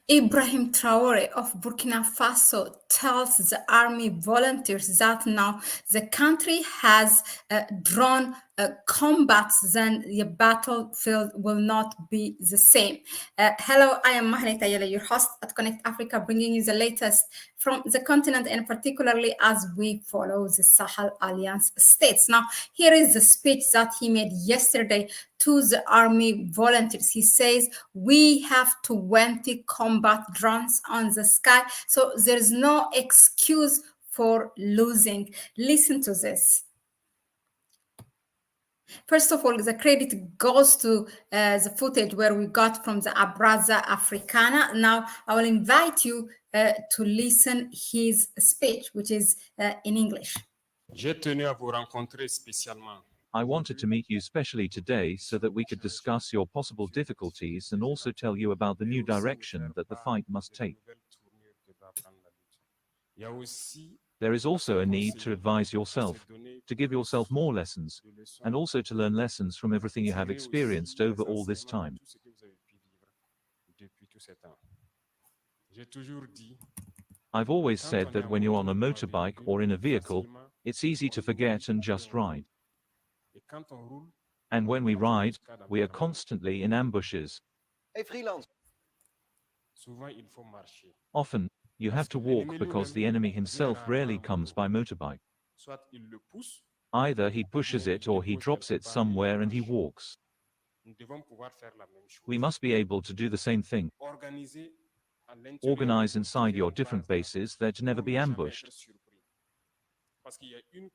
Ibrahim Traore of Burkina Faso tells the army volunteers that now the country has drawn combats, then the battlefield will not be the same. Hello, I am Mahlet Ayele, your host at Connect Africa, bringing you the latest from the continent and particularly as we follow the Sahel Alliance states. Now, here is the speech that he made yesterday to the army volunteers. He says, we have 20 combat drones on the sky, so there's no excuse for losing. Listen to this. First of all, the credit goes to the footage where we got from the Abraza Africana. Now, I will invite you to listen his speech, which is in English. J'ai tenu à vous rencontrer spécialement. I wanted to meet you specially today so that we could discuss your possible difficulties and also tell you about the new direction that the fight must take. There is also a need to advise yourself, to give yourself more lessons, and also to learn lessons from everything you have experienced over all this time. I've always said that when you're on a motorbike or in a vehicle, it's easy to forget and just ride. And when we ride, we are constantly in ambushes. Often, you have to walk because the enemy himself rarely comes by motorbike. Either he pushes it or he drops it somewhere and he walks. We must be able to do the same thing. Organize inside your different bases there to never be ambushed.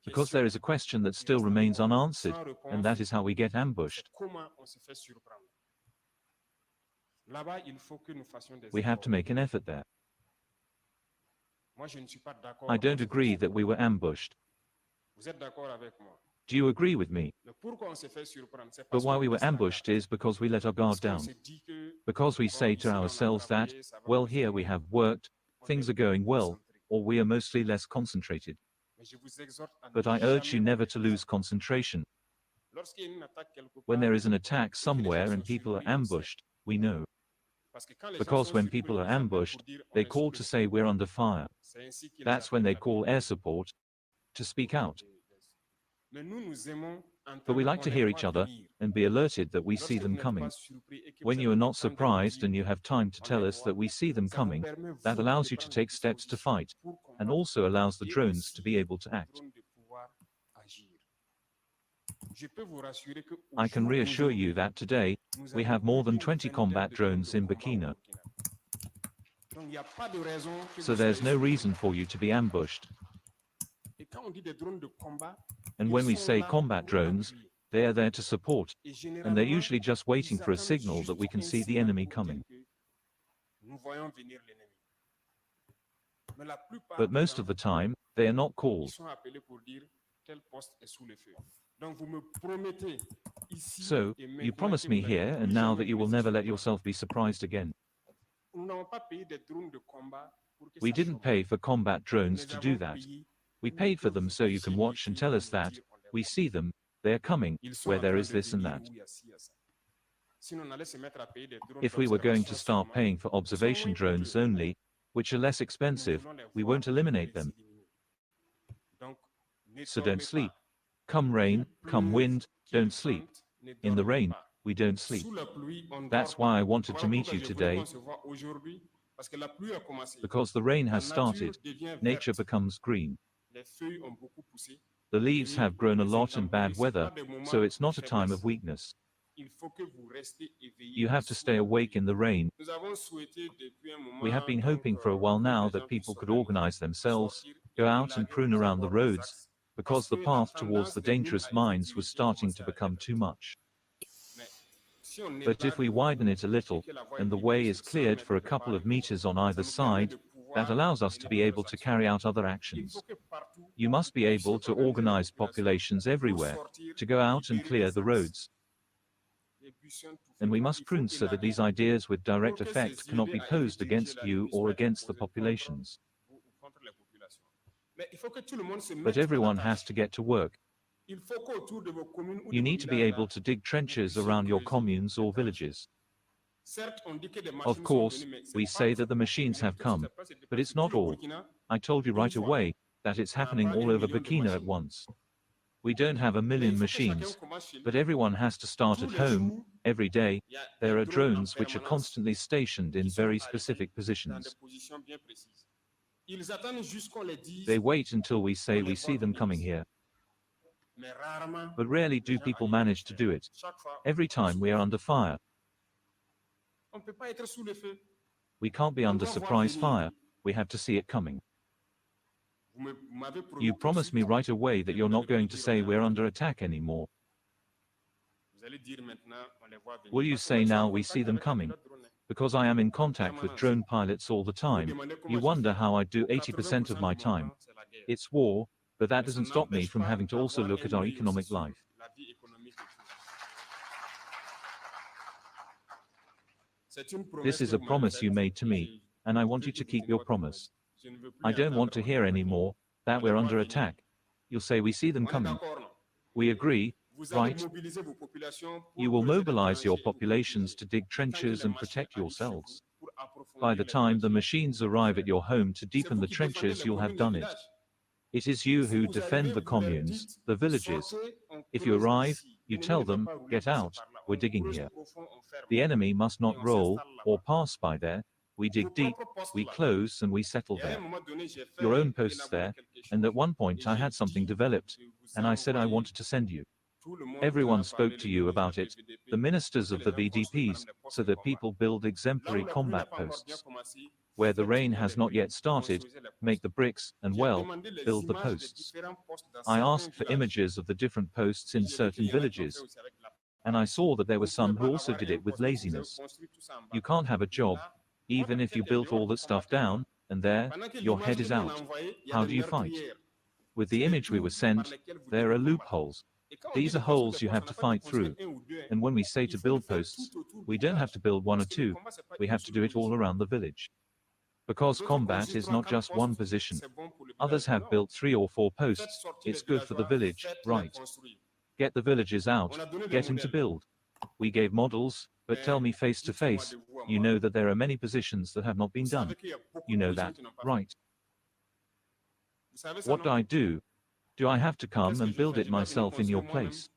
Because there is a question that still remains unanswered, and that is how we get ambushed. We have to make an effort there. I don't agree that we were ambushed. Do you agree with me? But why we were ambushed is because we let our guard down. Because we say to ourselves that, well, here we have worked, things are going well, or we are mostly less concentrated. But I urge you never to lose concentration. When there is an attack somewhere and people are ambushed, we know. Because when people are ambushed, they call to say we're under fire. That's when they call air support to speak out. But we like to hear each other and be alerted that we see them coming. When you are not surprised and you have time to tell us that we see them coming, that allows you to take steps to fight, and also allows the drones to be able to act. I can reassure you that today, we have more than 20 combat drones in Burkina. So there's no reason for you to be ambushed. And when we say combat drones, they are there to support, and they're usually just waiting for a signal that we can see the enemy coming. But most of the time, they are not called. So, you promise me here and now that you will never let yourself be surprised again. We didn't pay for combat drones to do that. We paid for them so you can watch and tell us that, we see them, they are coming, where there is this and that. If we were going to start paying for observation drones only, which are less expensive, we won't eliminate them. So don't sleep. Come rain, come wind, don't sleep. In the rain, we don't sleep. That's why I wanted to meet you today. Because the rain has started, nature becomes green. The leaves have grown a lot in bad weather, so it's not a time of weakness. You have to stay awake in the rain. We have been hoping for a while now that people could organize themselves, go out and prune around the roads, because the path towards the dangerous mines was starting to become too much. But if we widen it a little, and the way is cleared for a couple of meters on either side, that allows us to be able to carry out other actions. You must be able to organize populations everywhere, to go out and clear the roads. And we must prune so that these ideas with direct effect cannot be posed against you or against the populations. But everyone has to get to work. You need to be able to dig trenches around your communes or villages. Of course, we say that the machines have come, but it's not all. I told you right away that it's happening all over Burkina at once. We don't have 1 million machines, but everyone has to start at home. Every day, there are drones which are constantly stationed in very specific positions. They wait until we say we see them coming here. But rarely do people manage to do it. Every time we are under fire. We can't be under surprise fire, we have to see it coming. You promised me right away that you're not going to say we're under attack anymore. Will you say now we see them coming? Because I am in contact with drone pilots all the time, you wonder how I do 80% of my time. It's war, but that doesn't stop me from having to also look at our economic life. This is a promise you made to me, and I want you to keep your promise. I don't want to hear anymore that we're under attack. You'll say we see them coming. We agree, right? You will mobilize your populations to dig trenches and protect yourselves. By the time the machines arrive at your home to deepen the trenches, you'll have done it. It is you who defend the communes, the villages. If you arrive, you tell them, get out, we're digging here. The enemy must not roll or pass by there. We dig deep, we close, and we settle there. Your own posts there, and at one point I had something developed, and I said I wanted to send you. Everyone spoke to you about it, the ministers of the VDPs, so that people build exemplary combat posts. Where the rain has not yet started, make the bricks, and well, build the posts. I asked for images of the different posts in certain villages, and I saw that there were some who also did it with laziness. You can't have a job, even if you built all that stuff down, and there, your head is out. How do you fight? With the image we were sent, there are loopholes. These are holes you have to fight through. And when we say to build posts, we don't have to build 1 or 2, we have to do it all around the village. Because combat is not just one position. Others have built 3 or 4 posts, it's good for the village, right? Get the villages out, get them to build. We gave models, but tell me face to face, you know that there are many positions that have not been done. You know that, right? What do? Do I have to come and build it myself in your place?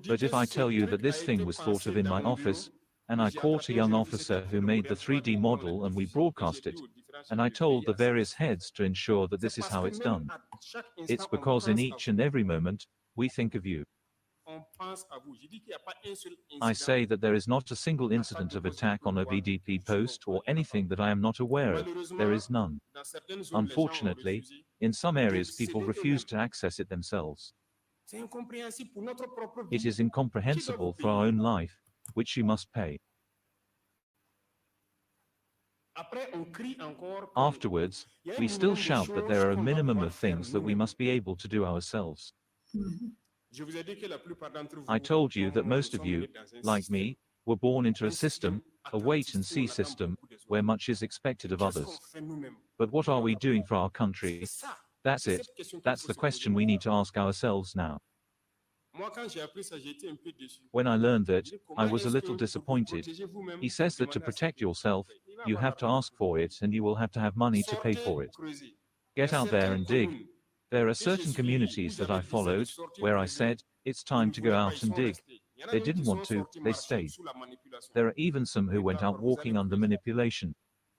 But if I tell you that this thing was thought of in my office, and I caught a young officer who made the 3D model and we broadcast it, and I told the various heads to ensure that this is how it's done. It's because in each and every moment, we think of you. I say that there is not a single incident of attack on a VDP post or anything that I am not aware of. There is none. Unfortunately, in some areas people refuse to access it themselves. It is incomprehensible for our own life, which you must pay. Afterwards, we still shout that there are a minimum of things that we must be able to do ourselves. I told you that most of you, like me, were born into a system, a wait-and-see system, where much is expected of others. But what are we doing for our country? That's it. That's the question we need to ask ourselves now. When I learned that, I was a little disappointed. He says that to protect yourself, you have to ask for it and you will have to have money to pay for it. Get out there and dig. There are certain communities that I followed, where I said, it's time to go out and dig. They didn't want to, they stayed. There are even some who went out walking under manipulation.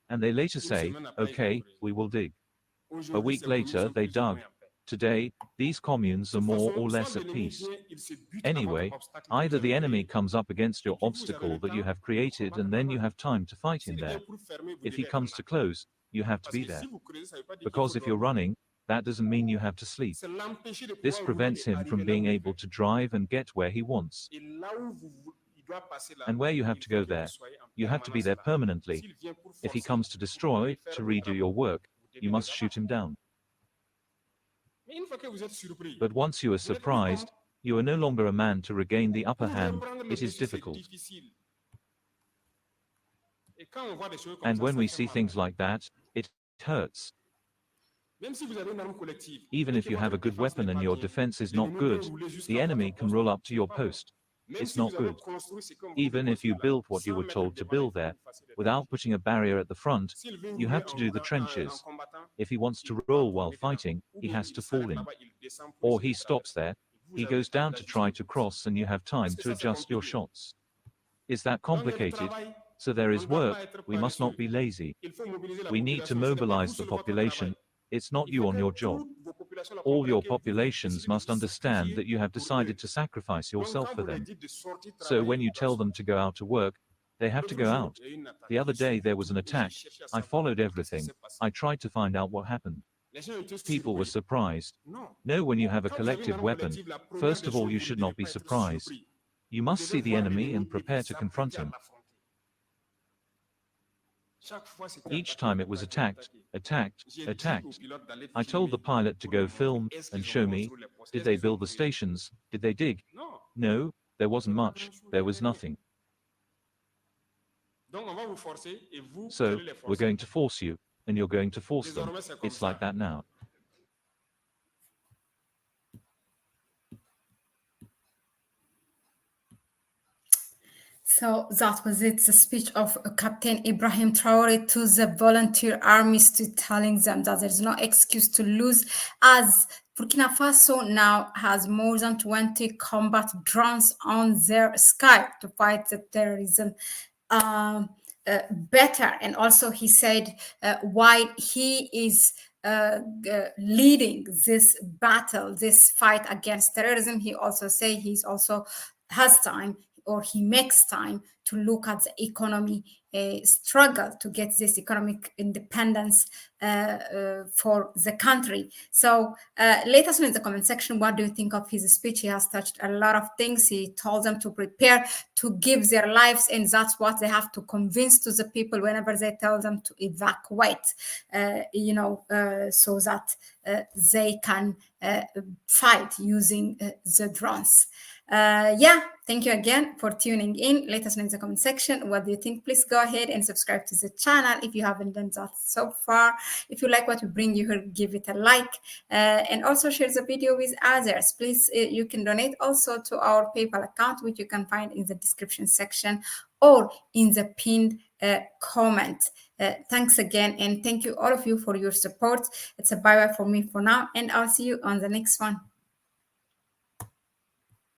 And they later say, okay, we will dig. A week later, they dug. Today, these communes are more or less at peace. Anyway, either the enemy comes up against your obstacle that you have created and then you have time to fight him there. If he comes to close, you have to be there. Because if you're running, that doesn't mean you have to sleep. This prevents him from being able to drive and get where he wants. And where you have to go there, you have to be there permanently. If he comes to destroy, to redo your work, you must shoot him down. But once you are surprised, you are no longer a man to regain the upper hand, it is difficult. And when we see things like that, it hurts. Even if you have a good weapon and your defense is not good, the enemy can roll up to your post. It's not good. Even if you build what you were told to build there, without putting a barrier at the front, you have to do the trenches. If he wants to roll while fighting, he has to fall in. Or he stops there, he goes down to try to cross and you have time to adjust your shots. Is that complicated? So there is work, we must not be lazy. We need to mobilize the population. It's not you on your job. All your populations must understand that you have decided to sacrifice yourself for them. So when you tell them to go out to work, they have to go out. The other day there was an attack. I followed everything. I tried to find out what happened. People were surprised. No, when you have a collective weapon, first of all you should not be surprised. You must see the enemy and prepare to confront him. Each time it was attacked, attacked, attacked. I told the pilot to go film and show me, did they build the stations, did they dig? No, there wasn't much, there was nothing. So, we're going to force you, and you're going to force them. It's like that now. So that was it, the speech of Captain Ibrahim Traore to the volunteer armies, to telling them that there's no excuse to lose, as Burkina Faso now has more than 20 combat drones on their sky to fight the terrorism better. And also he said while he is leading this battle, this fight against terrorism, he also say he's also has time, or he makes time to look at the economy struggle to get this economic independence for the country. So let us know in the comment section, what do you think of his speech? He has touched a lot of things. He told them to prepare to give their lives, and that's what they have to convince to the people whenever they tell them to evacuate, so that they can fight using the drones. Thank you again for tuning in. Let us know in the comment section, what do you think? Please go ahead and subscribe to the channel if you haven't done that so far. If you like what we bring you here, give it a like, and also share the video with others. Please, you can donate also to our PayPal account, which you can find in the description section or in the pinned comment. Thanks again, and thank you all of you for your support. It's a bye-bye for me for now, and I'll see you on the next one.